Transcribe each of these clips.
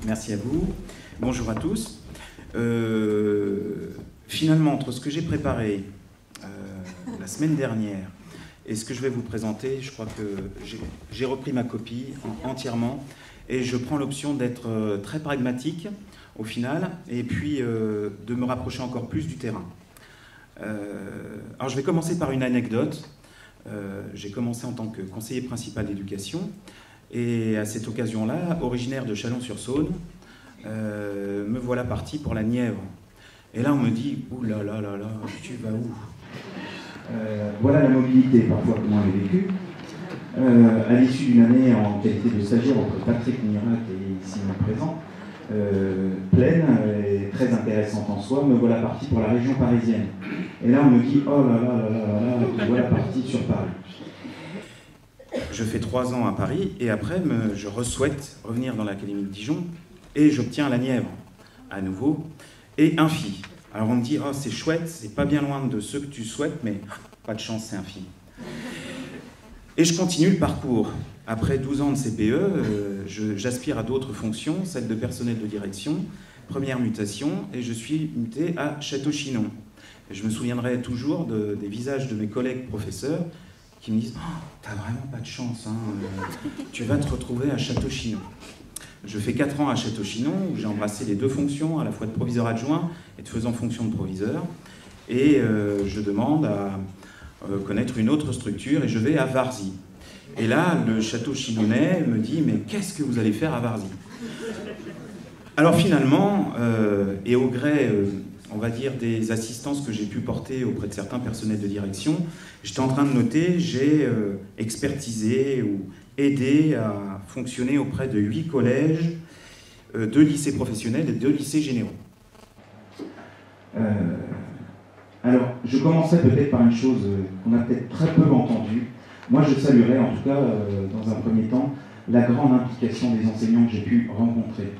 Merci à vous. Bonjour à tous. Finalement, entre ce que j'ai préparé la semaine dernière et ce que je vais vous présenter, je crois que j'ai repris ma copie entièrement et je prends l'option d'être très pragmatique au final et puis de me rapprocher encore plus du terrain. Alors je vais commencer par une anecdote. J'ai commencé en tant que conseiller principal d'éducation et à cette occasion-là, originaire de Chalon-sur-Saône, me voilà parti pour la Nièvre. Et là on me dit « Ouh là là là là, tu vas où ?» Voilà la mobilité, parfois comment elle est vécue. À l'issue d'une année en qualité de stagiaire auprès de Patrick Mirac et ici présent, pleine et très intéressante en soi, me voilà parti pour la région parisienne. Et là on me dit « Oh là là là là là, me voilà parti sur Paris ». Je fais 3 ans à Paris et après je souhaite revenir dans l'Académie de Dijon et j'obtiens la Nièvre à nouveau et un FI. Alors on me dit, oh, c'est chouette, c'est pas bien loin de ceux que tu souhaites, mais pas de chance, c'est un FI. Et je continue le parcours. Après 12 ans de CPE, j'aspire à d'autres fonctions, celle de personnel de direction, première mutation, et je suis muté à Château-Chinon. Et je me souviendrai toujours des visages de mes collègues professeurs qui me disent oh, « T'as vraiment pas de chance, hein, tu vas te retrouver à Château-Chinon ». Je fais 4 ans à Château-Chinon, où j'ai embrassé les 2 fonctions, à la fois de proviseur adjoint et de faisant fonction de proviseur. Et je demande à connaître une autre structure, et je vais à Varzy. Et là, le Château-Chinonnais me dit « Mais qu'est-ce que vous allez faire à Varzy ?» Alors finalement, et au gré, on va dire, des assistances que j'ai pu porter auprès de certains personnels de direction, j'étais en train de noter, j'ai expertisé ou aidé à fonctionner auprès de 8 collèges, 2 lycées professionnels et 2 lycées généraux. Alors, je commencerai peut-être par une chose qu'on a peut-être très peu entendue. Moi, je saluerais, en tout cas, dans un premier temps, la grande implication des enseignants que j'ai pu rencontrer.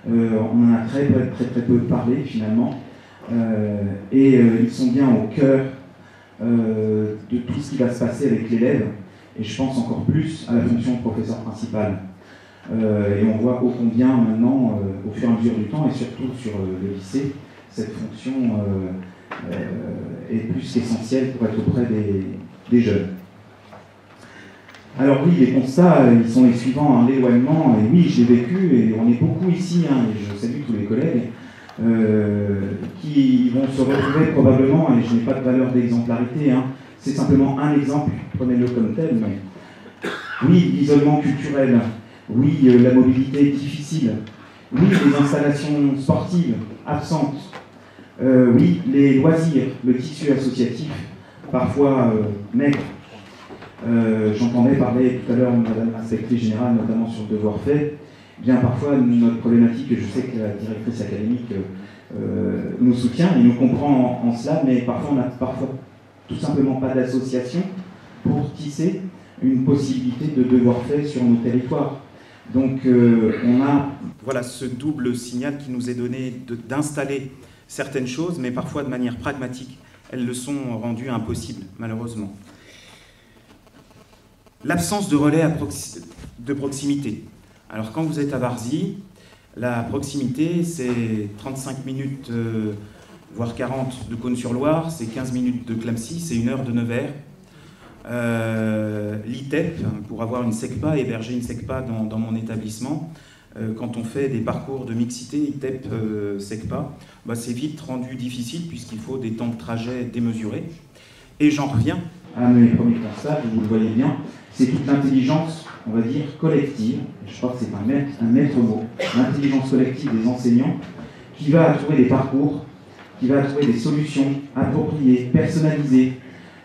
On en a très peu parlé, finalement, et ils sont bien au cœur de tout ce qui va se passer avec l'élève, et je pense encore plus à la fonction de professeur principal. Et on voit ô combien maintenant, au fur et à mesure du temps, et surtout sur le lycée, cette fonction est plus qu'essentielle pour être auprès des jeunes. Alors oui, les constats, ils sont les suivants, hein, l'éloignement, et oui, j'ai vécu, et on est beaucoup ici, hein, et je salue tous les collègues, qui vont se retrouver probablement, et je n'ai pas de valeur d'exemplarité, hein, c'est simplement un exemple, prenez-le comme tel, mais oui, l'isolement culturel, oui, la mobilité difficile, oui, les installations sportives absentes, oui, les loisirs, le tissu associatif, parfois maigre. J'entendais parler tout à l'heure Madame l'inspectrice générale, notamment sur le devoir fait. Bien parfois, notre problématique, je sais que la directrice académique nous soutient et nous comprend en cela, mais parfois on n'a tout simplement pas d'association pour tisser une possibilité de devoir fait sur nos territoires. Donc on a voilà, ce double signal qui nous est donné d'installer certaines choses, mais parfois de manière pragmatique, elles le sont rendues impossibles, malheureusement. L'absence de relais de proximité. Alors quand vous êtes à Varzy, la proximité c'est 35 minutes, voire 40 de Cosne-sur-Loire, c'est 15 minutes de Clamecy, c'est 1 heure de Nevers. L'ITEP, pour avoir une SECPA, héberger une SECPA dans mon établissement, quand on fait des parcours de mixité, ITEP, SECPA, bah c'est vite rendu difficile puisqu'il faut des temps de trajet démesurés. Et j'en reviens à mes premiers constats, vous le voyez bien, c'est toute l'intelligence, on va dire, collective, je crois que c'est un maître mot, l'intelligence collective des enseignants, qui va trouver des parcours, qui va trouver des solutions appropriées, personnalisées,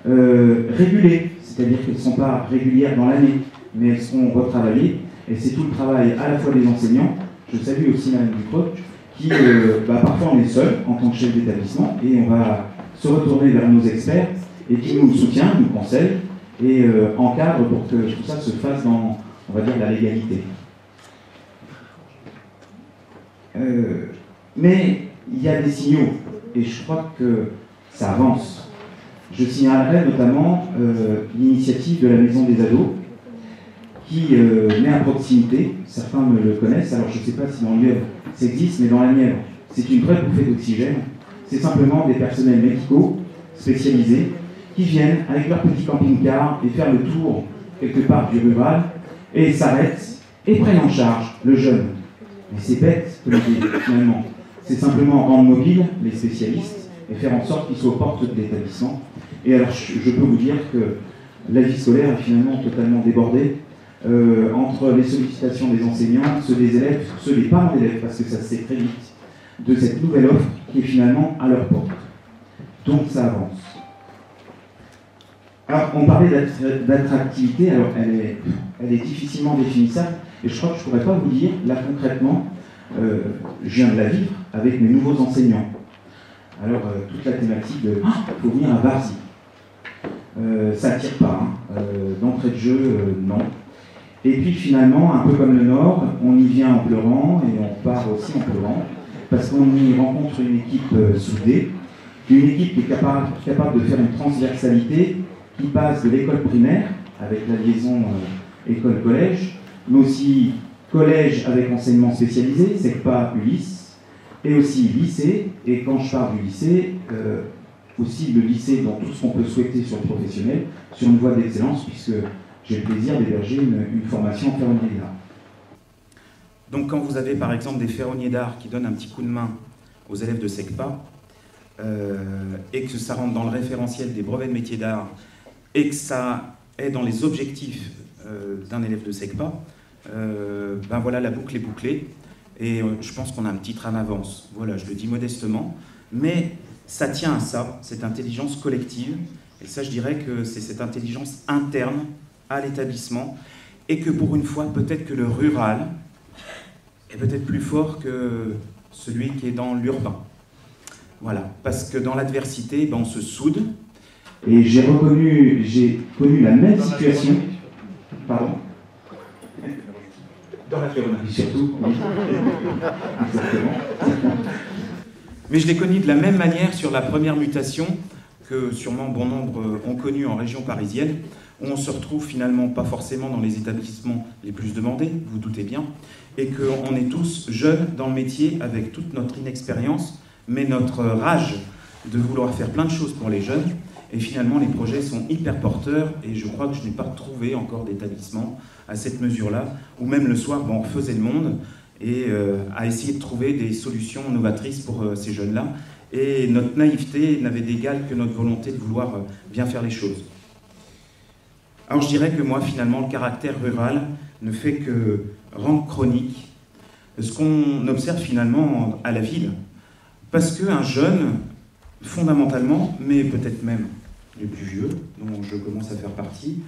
régulées, c'est-à-dire qu'elles ne sont pas régulières dans l'année, mais elles seront retravaillées, et c'est tout le travail à la fois des enseignants, je salue aussi Madame Ducreux, qui, parfois on est seul en tant que chef d'établissement, et on va se retourner vers nos experts, et qui nous soutient, nous conseille, et encadre pour que tout ça se fasse dans, on va dire, la légalité. Mais il y a des signaux, et je crois que ça avance. Je signalerai notamment l'initiative de la Maison des Ados, qui naît à proximité. Certains le connaissent, alors je ne sais pas si dans le Nièvre ça existe, mais dans la Nièvre, c'est une vraie bouffée d'oxygène. C'est simplement des personnels médicaux spécialisés qui viennent avec leur petit camping-car et faire le tour quelque part du rural et s'arrêtent et prennent en charge le jeune. Mais c'est bête, finalement. C'est simplement rendre mobile les spécialistes et faire en sorte qu'ils soient aux portes de l'établissement. Et alors, je peux vous dire que la vie scolaire est finalement totalement débordée entre les sollicitations des enseignants, ceux des élèves, ceux des parents d'élèves, parce que ça se sait très vite, de cette nouvelle offre qui est finalement à leur porte. Donc ça avance. Alors, on parlait d'attractivité, alors elle est difficilement définissable, et je crois que je ne pourrais pas vous dire, là concrètement, je viens de la vivre avec mes nouveaux enseignants. Alors, toute la thématique de « faut venir à Varzy ». Ça n'attire pas, hein. D'entrée de jeu, non. Et puis finalement, un peu comme le Nord, on y vient en pleurant et on part aussi en pleurant, parce qu'on y rencontre une équipe soudée, une équipe qui est capable de faire une transversalité qui passe de l'école primaire, avec la liaison école-collège, mais aussi collège avec enseignement spécialisé, SECPA, ULIS, et aussi lycée, et quand je parle du lycée, aussi le lycée dans tout ce qu'on peut souhaiter sur le professionnel, sur une voie d'excellence, puisque j'ai le plaisir d'héberger une formation en ferronnier d'art. Donc quand vous avez par exemple des ferronniers d'art qui donnent un petit coup de main aux élèves de SECPA, et que ça rentre dans le référentiel des brevets de métiers d'art, et que ça est dans les objectifs d'un élève de SECPA, ben voilà, la boucle est bouclée, et je pense qu'on a un petit train d'avance. Voilà, je le dis modestement, mais ça tient à ça, cette intelligence collective, et ça je dirais que c'est cette intelligence interne à l'établissement, et que pour une fois, peut-être que le rural est peut-être plus fort que celui qui est dans l'urbain. Voilà, parce que dans l'adversité, ben, on se soude. Et j'ai connu la même situation. Pardon? Dans la ferronnerie surtout. Oui. Exactement. Mais je l'ai connu de la même manière sur la première mutation que sûrement bon nombre ont connu en région parisienne, où on se retrouve finalement pas forcément dans les établissements les plus demandés, vous doutez bien, et qu'on est tous jeunes dans le métier avec toute notre inexpérience, mais notre rage de vouloir faire plein de choses pour les jeunes, et finalement les projets sont hyper porteurs, et je crois que je n'ai pas trouvé encore d'établissement à cette mesure-là, où même le soir, ben, on refaisait le monde, et à essayer de trouver des solutions novatrices pour ces jeunes-là, et notre naïveté n'avait d'égal que notre volonté de vouloir bien faire les choses. Alors je dirais que moi, finalement, le caractère rural ne fait que rendre chronique ce qu'on observe finalement à la ville. Parce qu'un jeune, fondamentalement, mais peut-être même les plus vieux, dont je commence à faire partie,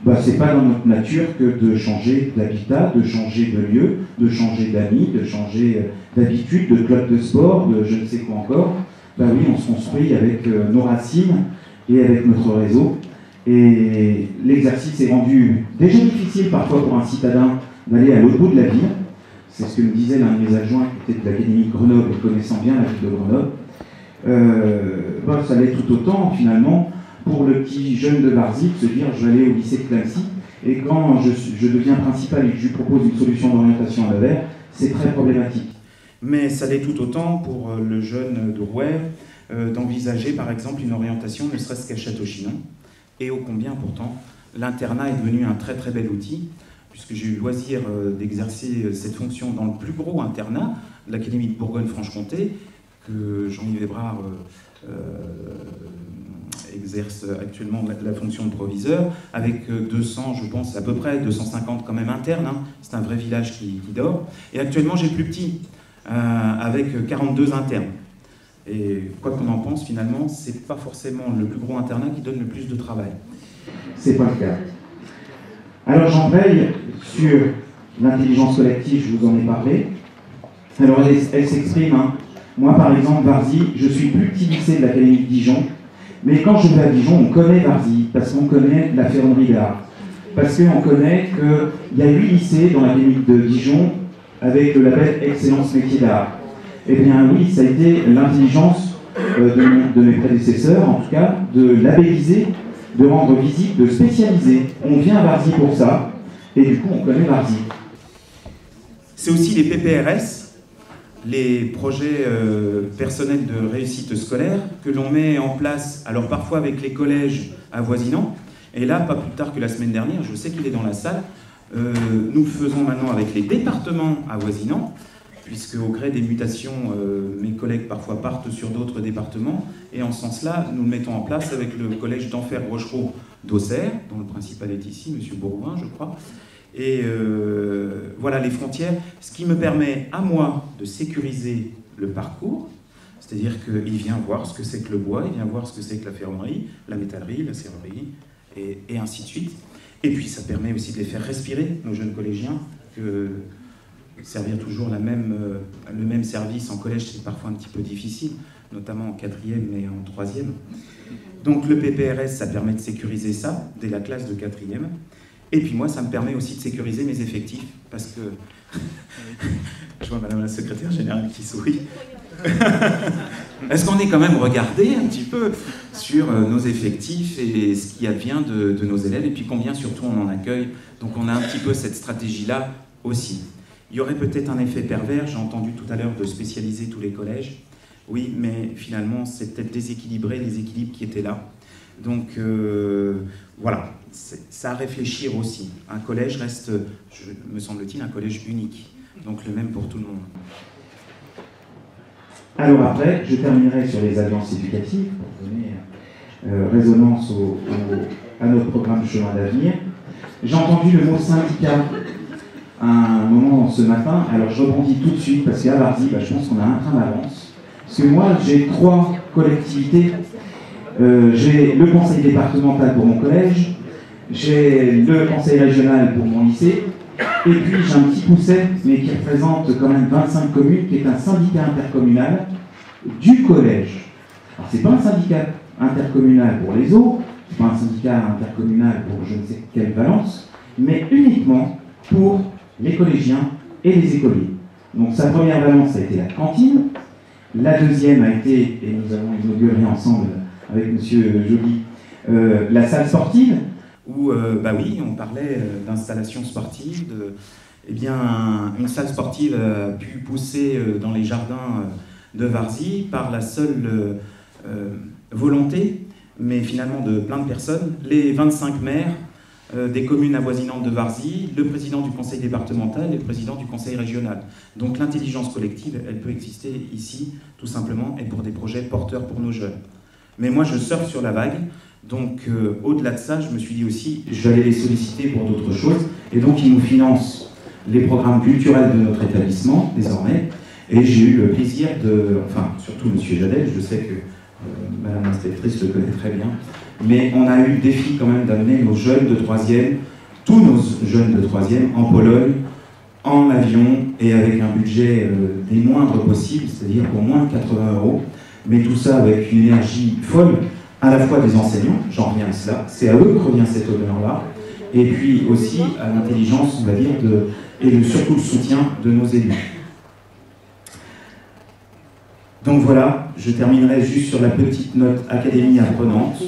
bah, c'est pas dans notre nature que de changer d'habitat, de changer de lieu, de changer d'amis, de changer d'habitude, de club de sport, de je ne sais quoi encore. Bah oui, on se construit avec nos racines et avec notre réseau. Et l'exercice est rendu déjà difficile parfois pour un citadin d'aller à l'autre bout de la ville. C'est ce que me disait l'un de mes adjoints qui était de l'Académie de Grenoble et connaissant bien la ville de Grenoble. Bah, ça l'est tout autant finalement pour le petit jeune de Varzy de se dire je vais aller au lycée de Clamecy, et quand je deviens principal et que je lui propose une solution d'orientation à Nevers, c'est très problématique. Mais ça l'est tout autant pour le jeune de Rouergue d'envisager par exemple une orientation ne serait-ce qu'à Château-Chinon. Et ô combien pourtant, l'internat est devenu un très très bel outil, puisque j'ai eu le loisir d'exercer cette fonction dans le plus gros internat de l'Académie de Bourgogne-Franche-Comté, que Jean-Yves Hébrard exerce actuellement la fonction de proviseur, avec 200, je pense, à peu près 250 quand même internes, hein. C'est un vrai village qui dort. Et actuellement, j'ai le plus petit, avec 42 internes. Et quoi qu'on en pense, finalement, c'est pas forcément le plus gros internat qui donne le plus de travail. C'est pas le cas. Alors j'embraye sur l'intelligence collective, je vous en ai parlé. Alors elle s'exprime, hein. Moi par exemple, Varzy, je suis plus petit lycée de l'Académie de Dijon, mais quand je vais à Dijon, on connaît Varzy, parce qu'on connaît la ferronnerie d'art. Parce qu'on connaît qu'il y a 8 lycées dans l'Académie de Dijon avec le label Excellence Métier d'Art. Eh bien oui, ça a été l'intelligence de mes prédécesseurs, en tout cas, de labelliser, de rendre visible, de spécialiser. On vient à Varzy pour ça, et du coup on connaît Varzy. C'est aussi les PPRS, les projets personnels de réussite scolaire que l'on met en place, alors parfois avec les collèges avoisinants, et là, pas plus tard que la semaine dernière, je sais qu'il est dans la salle, nous faisons maintenant avec les départements avoisinants, puisque au gré des mutations, mes collègues parfois partent sur d'autres départements, et en ce sens-là, nous le mettons en place avec le collège d'Enfer-Rochereau d'Auxerre, dont le principal est ici, M. Bourgoin, je crois. Et voilà les frontières, ce qui me permet à moi de sécuriser le parcours, c'est-à-dire qu'il vient voir ce que c'est que le bois, il vient voir ce que c'est que la ferronnerie, la métallerie, la serrurerie, et ainsi de suite. Et puis ça permet aussi de les faire respirer, nos jeunes collégiens, que servir toujours le même service en collège, c'est parfois un petit peu difficile, notamment en 4e et en 3e. Donc le PPRS, ça permet de sécuriser ça, dès la classe de 4e. Et puis moi, ça me permet aussi de sécuriser mes effectifs, parce que je vois Madame la secrétaire générale qui sourit. Est-ce qu'on est quand même regardé un petit peu sur nos effectifs et ce qui advient de nos élèves, et puis combien surtout on en accueille. Donc on a un petit peu cette stratégie-là aussi. Il y aurait peut-être un effet pervers, j'ai entendu tout à l'heure de spécialiser tous les collèges. Oui, mais finalement, c'est peut-être déséquilibrer les équilibres qui étaient là. Donc voilà, ça à réfléchir aussi. Un collège reste, me semble-t-il, un collège unique. Donc le même pour tout le monde. Alors après, je terminerai sur les alliances éducatives pour donner résonance à notre programme Chemin d'avenir. J'ai entendu le mot syndicat à un moment ce matin, alors je rebondis tout de suite parce qu'à Varzy, je pense qu'on a un train d'avance. Parce que moi, j'ai 3 collectivités. J'ai le conseil départemental pour mon collège, j'ai le conseil régional pour mon lycée, et puis j'ai un petit pousset, mais qui représente quand même 25 communes, qui est un syndicat intercommunal du collège. Alors c'est pas un syndicat intercommunal pour les eaux, c'est pas un syndicat intercommunal pour je ne sais quelle valence, mais uniquement pour les collégiens et les écoliers. Donc sa première valence a été la cantine, la deuxième a été, et nous avons inauguré ensemble avec M. Joly, la salle sportive, où, oui, on parlait d'installation sportive, eh bien, une salle sportive a pu pousser dans les jardins de Varzy par la seule volonté, mais finalement de plein de personnes, les 25 maires des communes avoisinantes de Varzy, le président du conseil départemental et le président du conseil régional. Donc l'intelligence collective, elle peut exister ici, tout simplement, et pour des projets porteurs pour nos jeunes. Mais moi, je surfe sur la vague, donc au-delà de ça, je me suis dit aussi, je vais aller les solliciter pour d'autres choses, et donc ils nous financent les programmes culturels de notre établissement, désormais, et j'ai eu le plaisir de, enfin, surtout M. Jadel, je sais que Madame l'inspectrice le connaît très bien, mais on a eu le défi quand même d'amener nos jeunes de 3e, tous nos jeunes de 3e, en Pologne, en avion, et avec un budget des moindres possibles, c'est-à-dire pour moins de 80 €, mais tout ça avec une énergie folle, à la fois des enseignants, j'en reviens à cela, c'est à eux que revient cet honneur-là, et puis aussi à l'intelligence, on va dire, et surtout le soutien de nos élus. Donc voilà, je terminerai juste sur la petite note académie apprenante.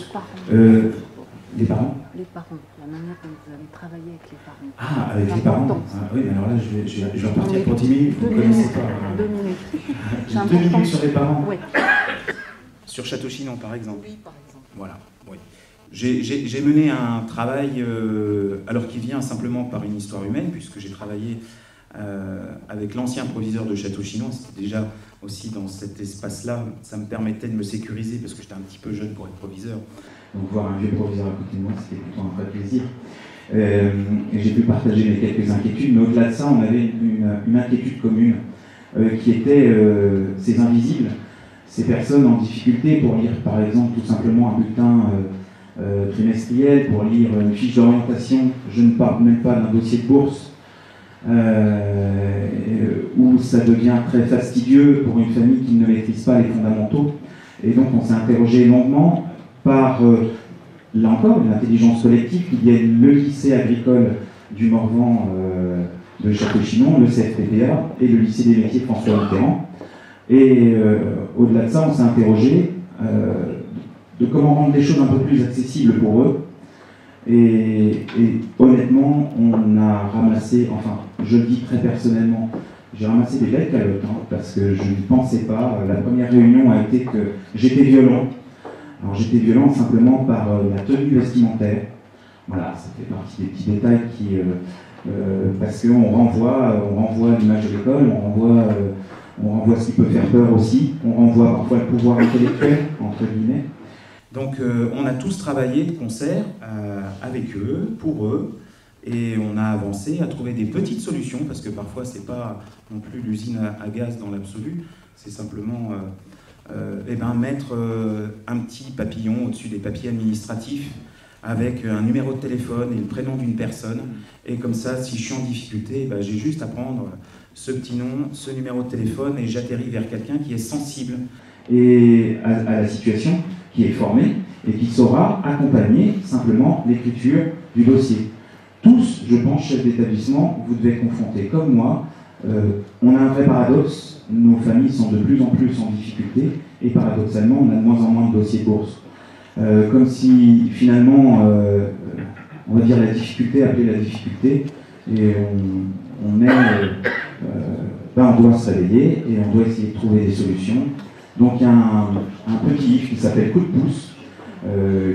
Les parents. Les parents, la manière dont vous avez travaillé avec les parents. Ah, avec les parents. Ah, oui, mais alors là, je vais repartir pour 10 minutes, vous ne connaissez pas. 2 minutes. J'ai 2 minutes sur les parents. Oui. Sur Château-Chinon, par exemple. Oui, par exemple. Voilà, oui. J'ai mené un travail, alors qui vient simplement par une histoire humaine, puisque j'ai travaillé avec l'ancien proviseur de Château-Chinon. C'était déjà aussi dans cet espace-là, ça me permettait de me sécuriser, parce que j'étais un petit peu jeune pour être proviseur. Donc voir un vieux proviseur à côté de moi, c'était plutôt un vrai plaisir. Et j'ai pu partager mes quelques inquiétudes, mais au-delà de ça, on avait une inquiétude commune, qui était ces invisibles, ces personnes en difficulté pour lire, par exemple, tout simplement un bulletin trimestriel, pour lire une fiche d'orientation. Je ne parle même pas d'un dossier de bourse, où ça devient très fastidieux pour une famille qui ne maîtrise pas les fondamentaux. Et donc on s'est interrogé longuement par, là encore, l'intelligence collective. Il y a le lycée agricole du Morvan de Château-Chinon, le CFPPA, et le lycée des métiers François Mitterrand. Et au-delà de ça, on s'est interrogé de comment rendre les choses un peu plus accessibles pour eux. Et honnêtement, on a ramassé, enfin, je le dis très personnellement, j'ai ramassé des belles calottes, hein, parce que je ne pensais pas. La première réunion a été que j'étais violent. Alors j'étais violent simplement par ma tenue vestimentaire. Voilà, ça fait partie des petits détails qui... parce qu'on renvoie l'image de l'école, on renvoie ce qui peut faire peur aussi, on renvoie parfois le pouvoir intellectuel, entre guillemets. Donc on a tous travaillé de concert avec eux, pour eux, et on a avancé à trouver des petites solutions, parce que parfois c'est pas non plus l'usine à gaz dans l'absolu, c'est simplement mettre un petit papillon au-dessus des papiers administratifs avec un numéro de téléphone et le prénom d'une personne, et comme ça, si je suis en difficulté, j'ai juste à prendre ce petit nom, ce numéro de téléphone, et j'atterris vers quelqu'un qui est sensible et à la situation, qui est formé et qui saura accompagner simplement l'écriture du dossier. Tous, je pense, chefs d'établissement, vous devez confronter, comme moi, on a un vrai paradoxe, nos familles sont de plus en plus en difficulté, et paradoxalement, on a de moins en moins de dossiers bourses. Comme si, finalement, on va dire la difficulté appelait la difficulté, et on doit se réveiller, et on doit essayer de trouver des solutions. Donc il y a un petit livre qui s'appelle Coup de pouce,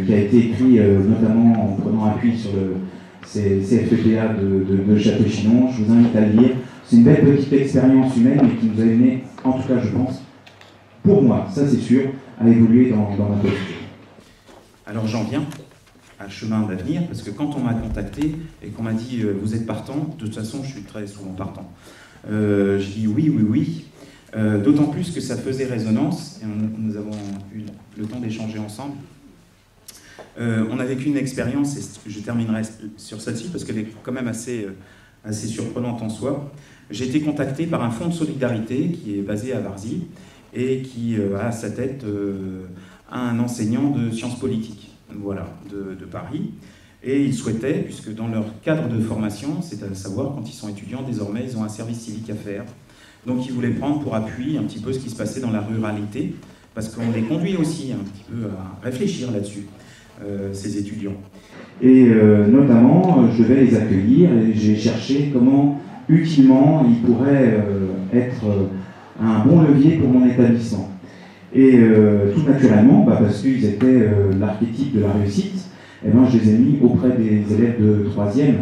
qui a été écrit notamment en prenant appui sur le CFPPA de Château-Chinon. Je vous invite à le lire. C'est une belle petite expérience humaine et qui nous a amené, en tout cas je pense, pour moi, ça c'est sûr, à évoluer dans notre posture. Alors j'en viens à Chemin d'avenir, parce que quand on m'a contacté et qu'on m'a dit « vous êtes partant », de toute façon je suis très souvent partant. Je dis oui. D'autant plus que ça faisait résonance, et nous avons eu le temps d'échanger ensemble. On a vécu une expérience, et je terminerai sur celle-ci, parce qu'elle est quand même assez surprenante en soi. J'ai été contacté par un fonds de solidarité qui est basé à Varzy, et qui a à sa tête un enseignant de sciences politiques, voilà, de Paris. Et ils souhaitaient, puisque dans leur cadre de formation, c'est à savoir, quand ils sont étudiants, désormais, ils ont un service civique à faire. Donc ils voulaient prendre pour appui un petit peu ce qui se passait dans la ruralité, parce qu'on les conduit aussi un petit peu à réfléchir là-dessus, ces étudiants. Et notamment, je vais les accueillir et j'ai cherché comment, utilement, ils pourraient être un bon levier pour mon établissement. Et tout naturellement, parce qu'ils étaient l'archétype de la réussite, je les ai mis auprès des élèves de 3e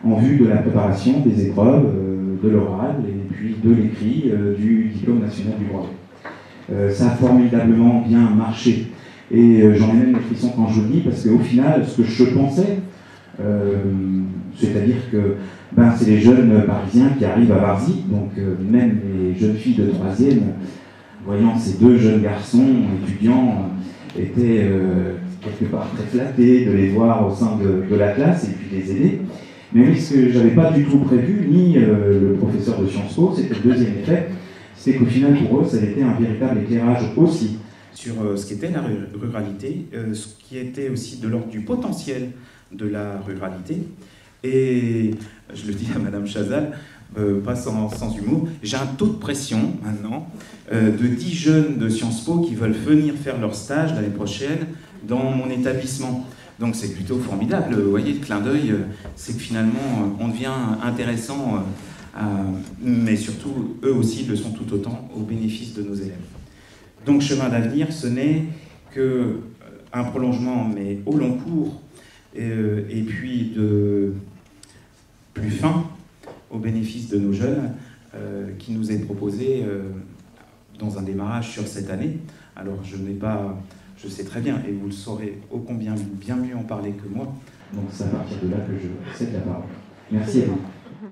en vue de la préparation des épreuves, de l'oral et puis de l'écrit du diplôme national du droit. Ça a formidablement bien marché. Et j'en ai même des frissons quand je le dis, parce qu'au final, ce que je pensais, c'est-à-dire que c'est les jeunes parisiens qui arrivent à Varzy, donc même les jeunes filles de 3e, voyant ces deux jeunes garçons étudiants, étaient quelque part très flattés de les voir au sein de la classe et puis les aider. Mais oui, ce que je n'avais pas du tout prévu, ni le professeur de Sciences Po, c'était le deuxième effet, c'est qu'au final pour eux, ça a été un véritable éclairage aussi. Sur ce qu'était la ruralité, ce qui était aussi de l'ordre du potentiel de la ruralité. Et je le dis à Madame Chazal, pas sans humour, j'ai un taux de pression maintenant de 10 jeunes de Sciences Po qui veulent venir faire leur stage l'année prochaine dans mon établissement. Donc c'est plutôt formidable, vous voyez, le clin d'œil, c'est que finalement on devient intéressant, mais surtout eux aussi le sont tout autant au bénéfice de nos élèves. Donc Chemin d'avenir, ce n'est qu'un prolongement, mais au long cours, et puis de plus fin, au bénéfice de nos jeunes, qui nous est proposé dans un démarrage sur cette année. Alors je sais très bien, et vous le saurez ô combien bien mieux en parler que moi. Donc c'est à partir de là que je cède la parole. Merci à vous.